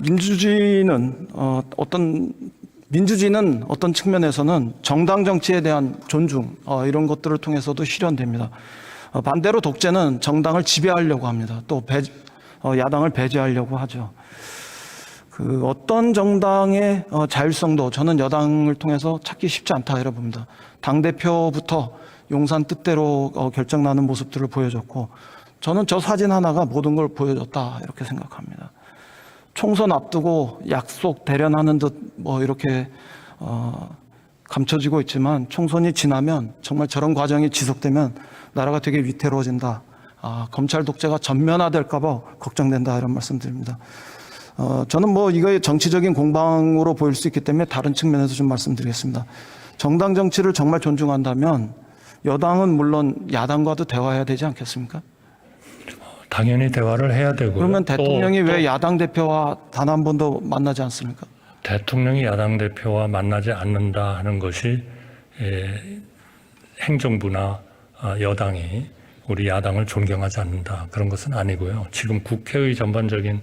민주주의는 어떤 측면에서는 정당 정치에 대한 존중 이런 것들을 통해서도 실현됩니다. 반대로 독재는 정당을 지배하려고 합니다. 또 야당을 배제하려고 하죠. 어떤 정당의 자율성도 저는 여당을 통해서 찾기 쉽지 않다 이렇게 봅니다. 당대표부터 용산 뜻대로 결정나는 모습들을 보여줬고, 저는 저 사진 하나가 모든 걸 보여줬다 이렇게 생각합니다. 총선 앞두고 약속 대련하는 듯 이렇게 감춰지고 있지만, 총선이 지나면 정말 저런 과정이 지속되면 나라가 되게 위태로워진다. 검찰 독재가 전면화될까 봐 걱정된다 이런 말씀드립니다. 저는 이거 정치적인 공방으로 보일 수 있기 때문에 다른 측면에서 좀 말씀드리겠습니다. 정당 정치를 정말 존중한다면 여당은 물론 야당과도 대화해야 되지 않겠습니까? 당연히 대화를 해야 되고요. 그러면 대통령이 왜 야당 대표와 단 한 번도 만나지 않습니까? 대통령이 야당 대표와 만나지 않는다 하는 것이 행정부나 여당이 우리 야당을 존경하지 않는다, 그런 것은 아니고요. 지금 국회의 전반적인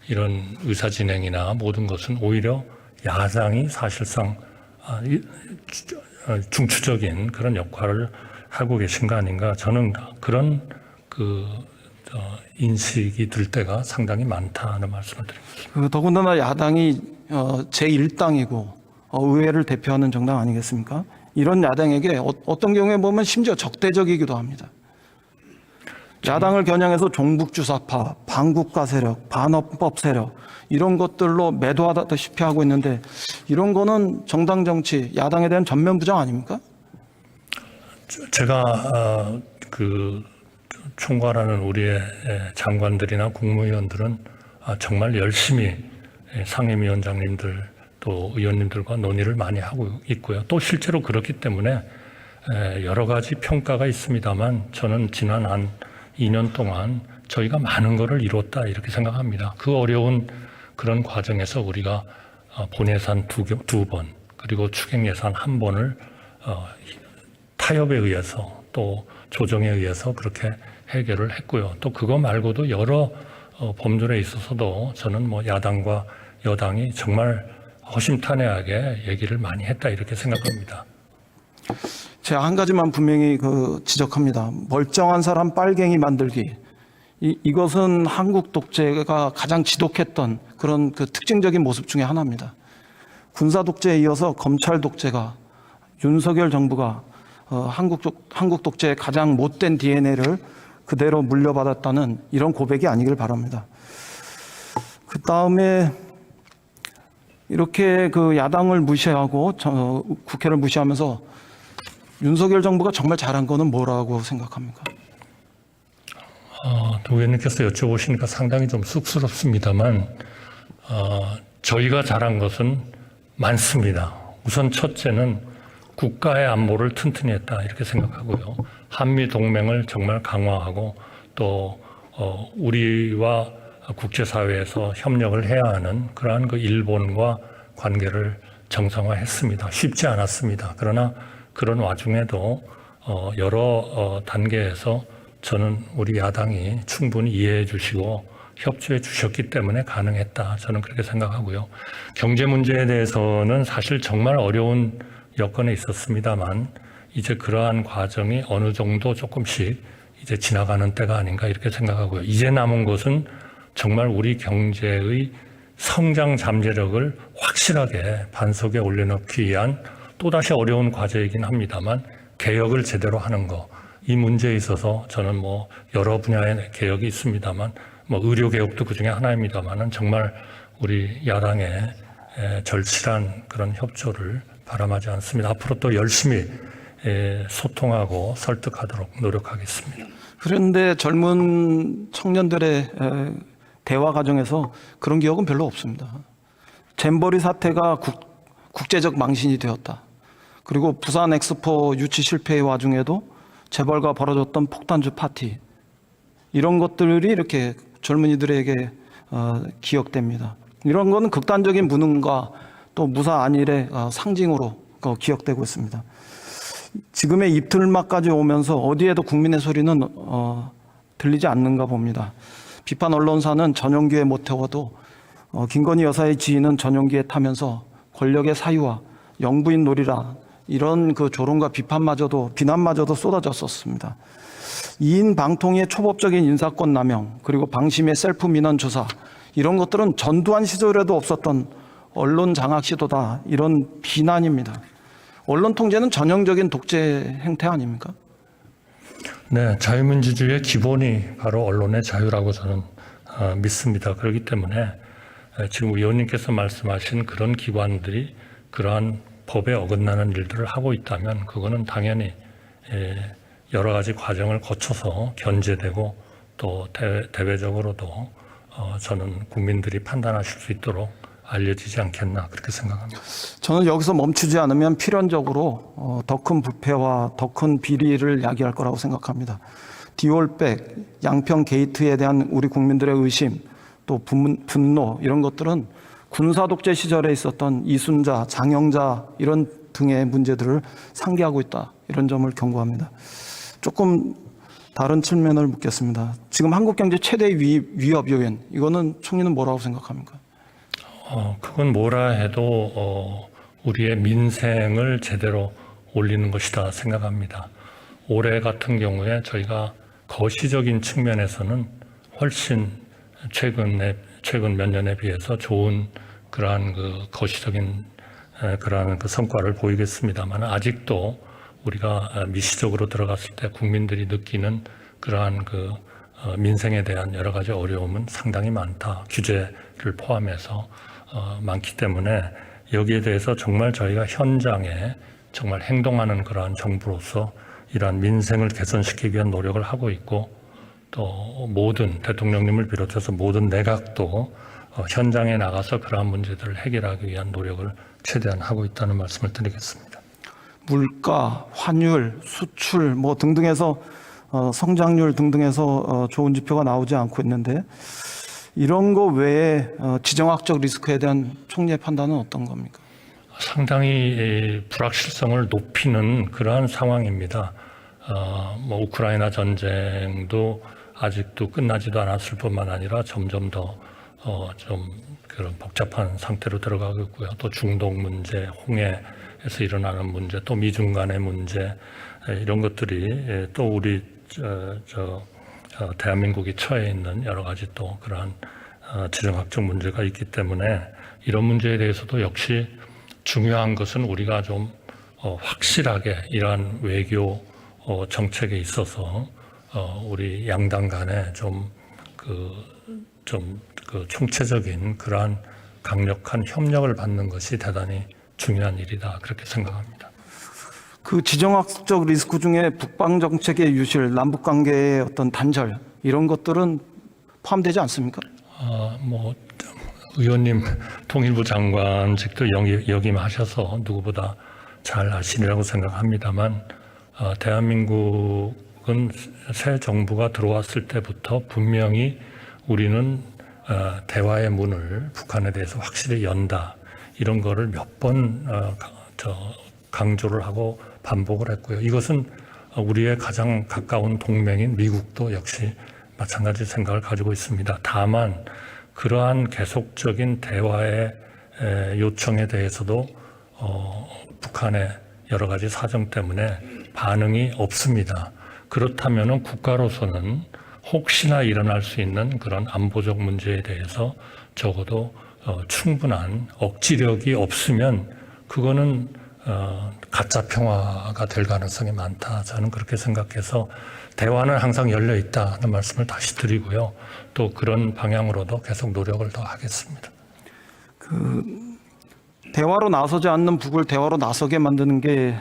이런 의사 진행이나 모든 것은 오히려 야당이 사실상 중추적인 그런 역할을 하고 계신 거 아닌가, 저는 그런 인식이 들 때가 상당히 많다는 말씀을 드립니다. 더군다나 야당이 제1당이고 의회를 대표하는 정당 아니겠습니까? 이런 야당에게 어떤 경우에 보면 심지어 적대적이기도 합니다. 야당을 겨냥해서 종북주사파, 반국가 세력, 반헌법 세력 이런 것들로 매도하다시피 하고 있는데, 이런 거는 정당 정치, 야당에 대한 전면 부정 아닙니까? 제가 총괄하는 우리의 장관들이나 국무위원들은 정말 열심히 상임위원장님들 또 의원님들과 논의를 많이 하고 있고요. 또 실제로 그렇기 때문에 여러 가지 평가가 있습니다만, 저는 지난 한 2년 동안 저희가 많은 것을 이뤘다 이렇게 생각합니다. 그 어려운 그런 과정에서 우리가 본예산 두 번, 그리고 추경예산 한 번을 타협에 의해서 또 조정에 의해서 그렇게 해결을 했고요. 또 그거 말고도 여러 범죄에 있어서도 저는 야당과 여당이 정말 허심탄회하게 얘기를 많이 했다 이렇게 생각합니다. 제가 한 가지만 분명히 지적합니다. 멀쩡한 사람 빨갱이 만들기. 이것은 한국 독재가 가장 지독했던 그런 특징적인 모습 중에 하나입니다. 군사 독재에 이어서 검찰 독재가, 윤석열 정부가 한국 독재의 가장 못된 DNA를 그대로 물려받았다는 이런 고백이 아니길 바랍니다. 그 다음에 이렇게 야당을 무시하고 국회를 무시하면서 윤석열 정부가 정말 잘한 거는 뭐라고 생각합니까? 의원님께서 여쭤보시니까 상당히 좀 쑥스럽습니다만, 저희가 잘한 것은 많습니다. 우선 첫째는 국가의 안보를 튼튼히 했다 이렇게 생각하고요. 한미 동맹을 정말 강화하고 또 우리와 국제사회에서 협력을 해야 하는 그러한 일본과 관계를 정상화했습니다. 쉽지 않았습니다. 그러나 그런 와중에도 여러 단계에서 저는 우리 야당이 충분히 이해해 주시고 협조해 주셨기 때문에 가능했다, 저는 그렇게 생각하고요. 경제 문제에 대해서는 사실 정말 어려운 여건에 있었습니다만, 이제 그러한 과정이 어느 정도 조금씩 이제 지나가는 때가 아닌가 이렇게 생각하고요. 이제 남은 것은 정말 우리 경제의 성장 잠재력을 확실하게 반석에 올려놓기 위한 또다시 어려운 과제이긴 합니다만, 개혁을 제대로 하는 거, 이 문제에 있어서 저는 여러 분야의 개혁이 있습니다만, 의료 개혁도 그 중에 하나입니다만은 정말 우리 야당의 절실한 그런 협조를 바람하지 않습니다. 앞으로 또 열심히 소통하고 설득하도록 노력하겠습니다. 그런데 젊은 청년들의 대화 과정에서 그런 기억은 별로 없습니다. 잼버리 사태가 국제적 망신이 되었다. 그리고 부산 엑스포 유치 실패의 와중에도 재벌과 벌어졌던 폭탄주 파티, 이런 것들이 이렇게 젊은이들에게 기억됩니다. 이런 거는 극단적인 무능과 또 무사 안일의 상징으로 기억되고 있습니다. 지금의 입틀막까지 오면서 어디에도 국민의 소리는 들리지 않는가 봅니다. 비판 언론사는 전용기에 못 태워도 김건희 여사의 지인은 전용기에 타면서 권력의 사유와 영부인 놀이라 이런 그 조롱과 비난마저도 쏟아졌었습니다. 2인 방통위의 초법적인 인사권 남용, 그리고 방심의 셀프 민원 조사, 이런 것들은 전두환 시절에도 없었던 언론 장악 시도다, 이런 비난입니다. 언론 통제는 전형적인 독재 행태 아닙니까? 네, 자유민주주의의 기본이 바로 언론의 자유라고 저는 믿습니다. 그렇기 때문에 지금 의원님께서 말씀하신 그런 기관들이 그러한 법에 어긋나는 일들을 하고 있다면 그거는 당연히 여러 가지 과정을 거쳐서 견제되고 또 대외적으로도 저는 국민들이 판단하실 수 있도록 알려지지 않겠나 그렇게 생각합니다. 저는 여기서 멈추지 않으면 필연적으로 더 큰 부패와 더 큰 비리를 야기할 거라고 생각합니다. 디올백, 양평 게이트에 대한 우리 국민들의 의심, 또 분노, 이런 것들은 군사 독재 시절에 있었던 이순자, 장영자 이런 등의 문제들을 상기하고 있다, 이런 점을 경고합니다. 조금 다른 측면을 묻겠습니다. 지금 한국 경제 최대 위협 요인, 이거는 총리는 뭐라고 생각합니까? 그건 뭐라 해도 우리의 민생을 제대로 올리는 것이다 생각합니다. 올해 같은 경우에 저희가 거시적인 측면에서는 훨씬 최근 몇 년에 비해서 좋은 그러한 그 거시적인 그러한 그 성과를 보이겠습니다만 아직도 우리가 미시적으로 들어갔을 때 국민들이 느끼는 그러한 그 민생에 대한 여러 가지 어려움은 상당히 많다. 규제를 포함해서 많기 때문에 여기에 대해서 정말 저희가 현장에 정말 행동하는 그러한 정부로서 이러한 민생을 개선시키기 위한 노력을 하고 있고 또 모든 대통령님을 비롯해서 모든 내각도 현장에 나가서 그러한 문제들을 해결하기 위한 노력을 최대한 하고 있다는 말씀을 드리겠습니다. 물가, 환율, 수출 뭐 등등해서 성장률 등등해서 좋은 지표가 나오지 않고 있는데 이런 거 외에 지정학적 리스크에 대한 총리의 판단은 어떤 겁니까? 상당히 불확실성을 높이는 그러한 상황입니다. 뭐 우크라이나 전쟁도 아직도 끝나지도 않았을 뿐만 아니라 점점 더 좀 그런 복잡한 상태로 들어가고 있고요. 또 중동 문제, 홍해에서 일어나는 문제, 또 미중 간의 문제 이런 것들이 또 우리 대한민국이 처해 있는 여러 가지 또 그러한 지정학적 문제가 있기 때문에 이런 문제에 대해서도 역시 중요한 것은 우리가 좀 확실하게 이러한 외교 정책에 있어서 우리 양당 간에 좀 총체적인 그러한 강력한 협력을 받는 것이 대단히 중요한 일이다 그렇게 생각합니다. 그 지정학적 리스크 중에 북방 정책의 유실, 남북 관계의 어떤 단절 이런 것들은 포함되지 않습니까? 뭐 의원님 통일부 장관직도 역임하셔서 누구보다 잘 아시리라고 생각합니다만 대한민국은 새 정부가 들어왔을 때부터 분명히 우리는 대화의 문을 북한에 대해서 확실히 연다 이런 거를 몇 번 강조를 하고 반복을 했고요. 이것은 우리의 가장 가까운 동맹인 미국도 역시 마찬가지 생각을 가지고 있습니다. 다만 그러한 계속적인 대화의 요청에 대해서도 북한의 여러 가지 사정 때문에 반응이 없습니다. 그렇다면 국가로서는 혹시나 일어날 수 있는 그런 안보적 문제에 대해서 적어도 충분한 억지력이 없으면 그거는 가짜 평화가 될 가능성이 많다. 저는 그렇게 생각해서 대화는 항상 열려 있다는 말씀을 다시 드리고요. 또 그런 방향으로도 계속 노력을 더 하겠습니다. 대화로 나서지 않는 북을 대화로 나서게 만드는 게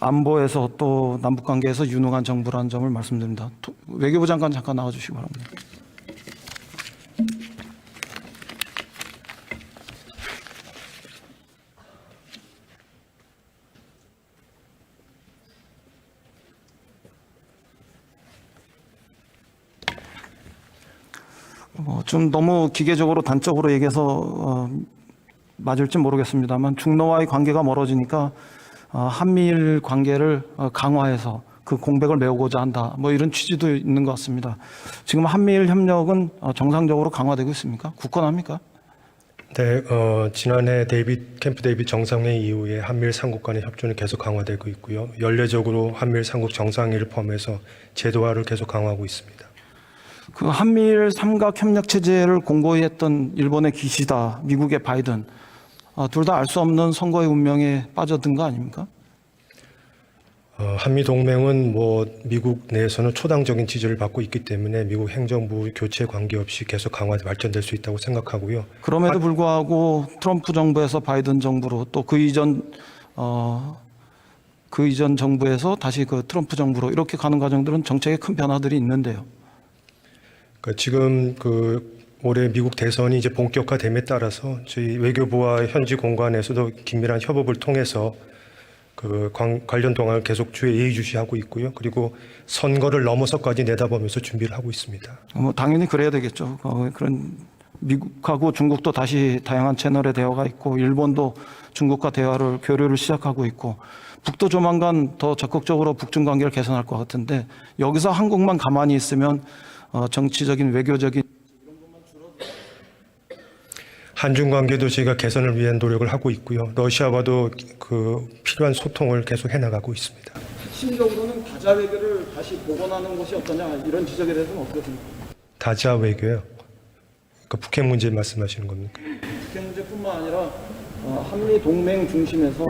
안보에서 또 남북관계에서 유능한 정부라는 점을 말씀드립니다. 외교부 장관 잠깐 나와주시기 바랍니다. 좀 너무 기계적으로 단적으로 얘기해서 맞을지 모르겠습니다만 중러와의 관계가 멀어지니까 한미일 관계를 강화해서 그 공백을 메우고자 한다. 뭐 이런 취지도 있는 것 같습니다. 지금 한미일 협력은 정상적으로 강화되고 있습니까? 굳건합니까? 네, 지난해 캠프 데이빗 정상회의 이후에 한미일 삼국 간의 협조는 계속 강화되고 있고요. 연례적으로 한미일 삼국 정상회의를 포함해서 제도화를 계속 강화하고 있습니다. 그 한미일 삼각 협력 체제를 공고히 했던 일본의 기시다, 미국의 바이든, 둘 다 알 수 없는 선거의 운명에 빠져든 거 아닙니까? 한미 동맹은 미국 내에서는 초당적인 지지를 받고 있기 때문에 미국 행정부 교체 관계없이 계속 발전될 수 있다고 생각하고요. 그럼에도 불구하고 트럼프 정부에서 바이든 정부로 또 그 이전 정부에서 다시 그 트럼프 정부로 이렇게 가는 과정들은 정책에 큰 변화들이 있는데요. 지금 올해 미국 대선이 이제 본격화됨에 따라서 저희 외교부와 현지 공간에서도 긴밀한 협업을 통해서 관련 동향을 계속 예의주시하고 있고요. 그리고 선거를 넘어서까지 내다보면서 준비를 하고 있습니다. 당연히 그래야 되겠죠. 그런 미국하고 중국도 다시 다양한 채널의 대화가 있고, 일본도 중국과 교류를 시작하고 있고, 북도 조만간 더 적극적으로 북중 관계를 개선할 것 같은데, 여기서 한국만 가만히 있으면 정치적인 외교적인 한중 관계도 저희가 개선을 위한 노력을 하고 있고요. 러시아와도 필요한 소통을 계속 해나가고 있습니다. 핵심적으로는 다자 외교를 다시 복원하는 것이 어떠냐, 이런 지적에 대해서는 어떻게 생각하세요? 다자 외교요? 북핵 문제 말씀하시는 겁니까? 북핵 문제뿐만 아니라 한미 동맹 중심에서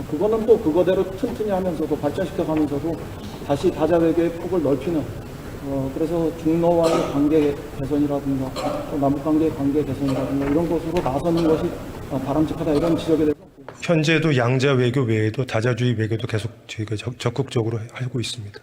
그거는 또 그거대로 튼튼히 하면서도 발전시켜 가면서도 다시 다자 외교의 폭을 넓히는, 그래서 중러와의 관계 개선이라든가 또 남북 관계의 관계 개선이라든가 이런 것으로 나서는 것이 바람직하다, 이런 지적에 대해서 현재도 양자 외교 외에도 다자주의 외교도 계속 저희가 적극적으로 하고 있습니다.